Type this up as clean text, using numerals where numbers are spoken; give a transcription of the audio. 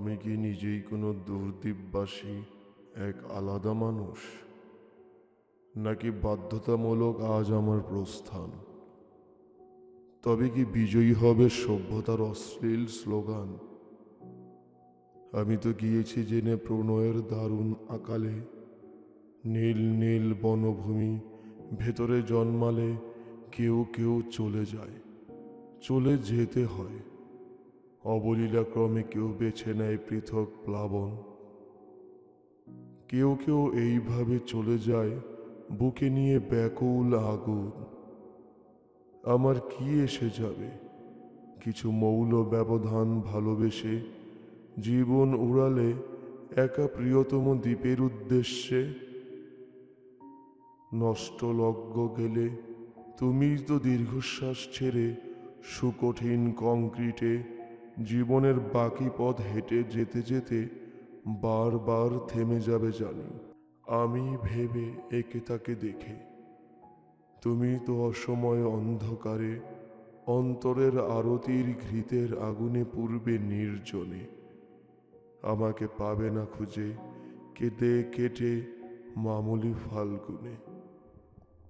আমি কি নিজেই কোনো দুর্দ্বীপবাসী, এক আলাদা মানুষ, নাকি বাধ্যতামূলক আজ আমার প্রস্থান? তবে কি বিজয়ী হবে সভ্যতার অশ্লীল স্লোগান? আমি তো গিয়েছি জেনে প্রণয়ের দারুণ আকালে, নীল নীল বনভূমি ভেতরে জন্মালে কেউ কেউ চলে যায়, চলে যেতে হয়। অবলীলাক্রমে কেউ বেছে নেয় পৃথক প্লাবন, কেউ কেউ এইভাবে চলে যায় বুকে নিয়ে ব্যাকুল আগুন। আমার কি এসে যাবে কিছু মৌল ব্যবধান ভালোবেসে জীবন উড়ালে একা প্রিয়তম দ্বীপের উদ্দেশ্যে? নষ্টলগ্ন গেলে তুমি তো দীর্ঘশ্বাস ছেড়ে সুকঠিন কংক্রিটে জীবনের বাকি পথ হেঁটে যেতে যেতে বারবার থেমে যাবে জানি। আমি ভেবে একে তাকে দেখে তুমি তো অসময়ে অন্ধকারে অন্তরের আরতির ঘৃতের আগুনে পূর্বে নির্জনে। আমাকে পাবে না খুঁজে কেটে কেটে মামুলি ফাল্গুনে।